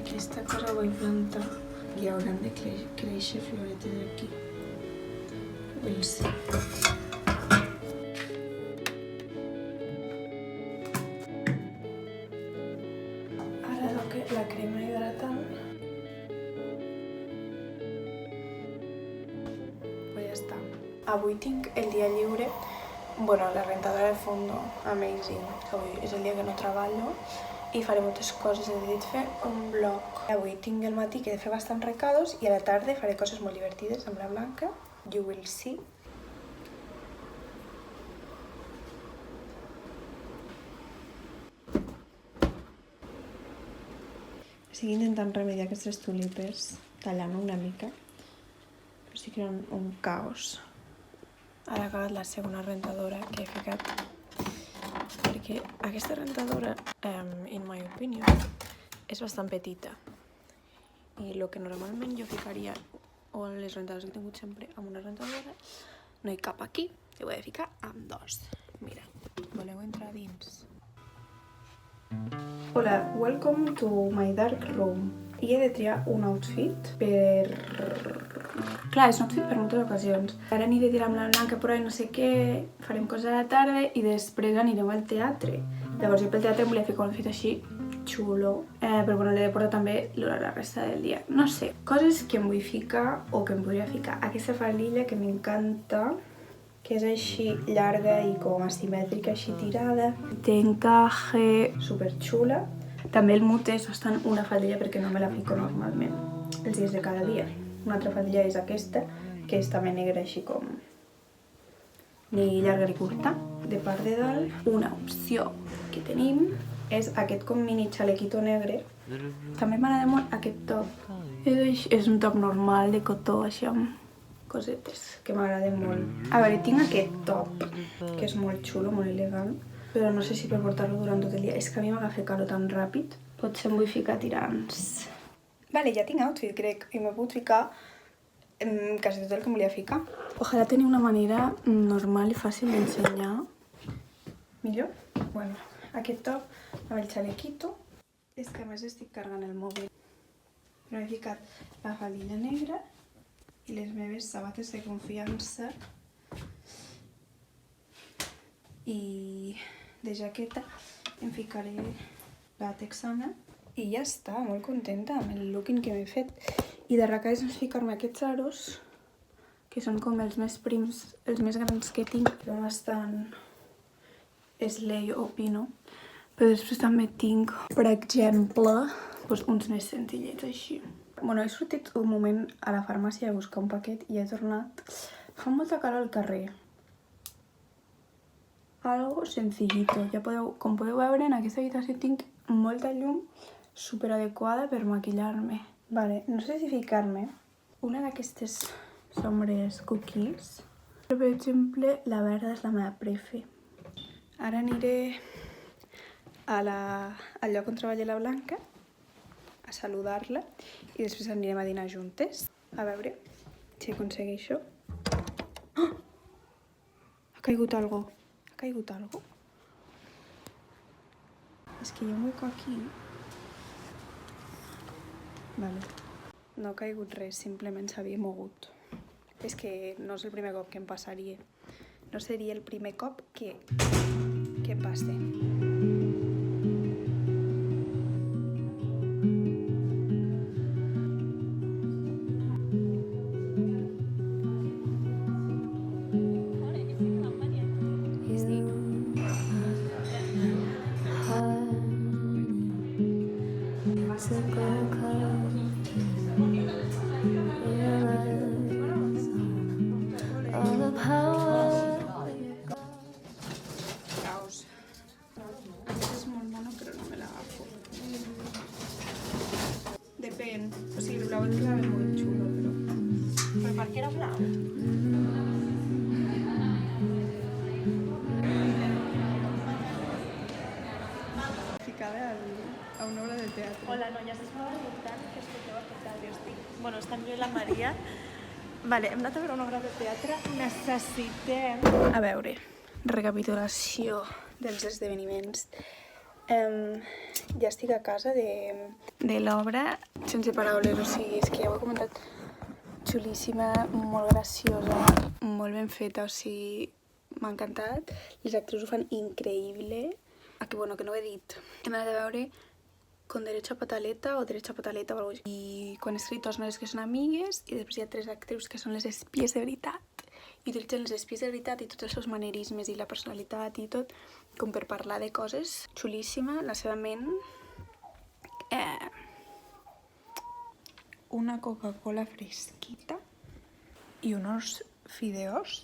aquesta cosa vull plantar, que hauran de créixer floretes aquí. We'll see. Ara la crema hidratant. Pues ja està. Avui tinc el dia lliure. Bueno, la rentadora de fondo, amazing. Avui és el dia que no treballo i faré moltes coses. He decidit fer un vlog. Avui tinc el matí que he de fer bastants recados i a la tarda faré coses molt divertides amb la Blanca. You will see. Estic intentant remediar aquestes tulipes, tallant una mica, però sí que eren un caos. Ara ha acabat la segona rentadora que he ficat, perquè aquesta rentadora, in my opinion, és bastant petita. I el que normalment jo ficaria, o les rentadores que he tingut sempre amb una rentadora, no hi cap aquí, ho he de ficar amb dos. Mira, voleu entrar dins? Hola, welcome to my dark room. I he de triar un outfit per... Clar, és un outfit per moltes ocasions. Ara aniré a tirar amb la Blanca per ahí, no sé què, farem coses a la tarda i després anirem al teatre. Llavors jo pel teatre em volia ficar un outfit així xulo, però bueno, l'he de portar també la resta del dia. No sé, coses que em vull ficar o que em podria ficar. Aquesta faldilla que m'encanta, que és així llarga i com asimètrica, així tirada. Té encaje, superxula. També el mut és bastant una faldilla perquè no me la fico normalment els dies de cada dia. Una altra faldilla és aquesta, que és també negra així com ni llarga ni curta. De part de dalt, una opció que tenim és aquest com mini xalequito negre. També m'agrada molt aquest top. És un top normal de cotó, així amb cosetes, que m'agraden molt. A veure, tinc aquest top, que és molt xulo, molt elegant, però no sé si per portar-lo durant tot el dia. És que a mi m'agafa calor tan ràpid. Potser em vull ficar tirants. Vale, ja tinc outfit, crec, i me puc ficar quasi tot el que em volia ficar. Ojalà tenir una manera normal i fàcil d'ensenyar. Millor? Bueno, aquest top amb el xalequito. És que a més estic carregant el mòbil. Però he ficat la faldilla negra i les meves sabates de confiança. I de jaqueta em ficaré la texana i ja està, molt contenta amb el looking que m'he fet. I de recades em ficar-me aquests aros, que són com els més prims, els més grans que tinc, però bastant slay o pino. Però després també tinc, per exemple, uns més senzillets així. Bueno, he sortit un moment a la farmàcia a buscar un paquet i he tornat. Fa molta calor al carrer. Algo sencillito. Ja podeu, com podeu veure, en aquesta habitació tinc molta llum superadequada per maquillar-me. Vale, no sé si ficar-me una d'aquestes sombres cookies. Però, per exemple, la verda és la meva prefe. Ara aniré al lloc on treballa la Blanca a saludar-la i després anirem a dinar juntes. A veure si aconsegueixo. Oh! Ha caigut algo. Ha caigut algo? És que hi ha un hueco aquí. Vale. No ha caigut res, simplement s'havia mogut. És que no és el primer cop que em passaria. No seria el primer cop que passe. Depèn. O sigui, el blau és molt xulo, però per què era blau? Ficada a una obra de teatre. Hola, noies, estava preguntant que escolteu aquest àudio. Bueno, està amb la Maria. Vale, hem anat a veure una obra de teatre. Necessitem... A veure, recapitulació dels esdeveniments. Ja estic a casa de l'obra, sense paraules, o sigui, és que ja ho he comentat, xulíssima, molt graciosa, molt ben feta, o sigui, m'ha encantat. Les actrius ho fan increïble. Que bueno, que no ho he dit. Hem anat a veure Con derecho a pataleta o Derecho a pataleta o alguna cosa. I quan he escrit dos noies que són amigues i després hi ha 3 actrius que són les espies de veritat. I utilitzen les espies de veritat i tots els seus manerismes i la personalitat i tot com per parlar de coses. Xulíssima, la seva ment. Una Coca-Cola fresquita i unos fideos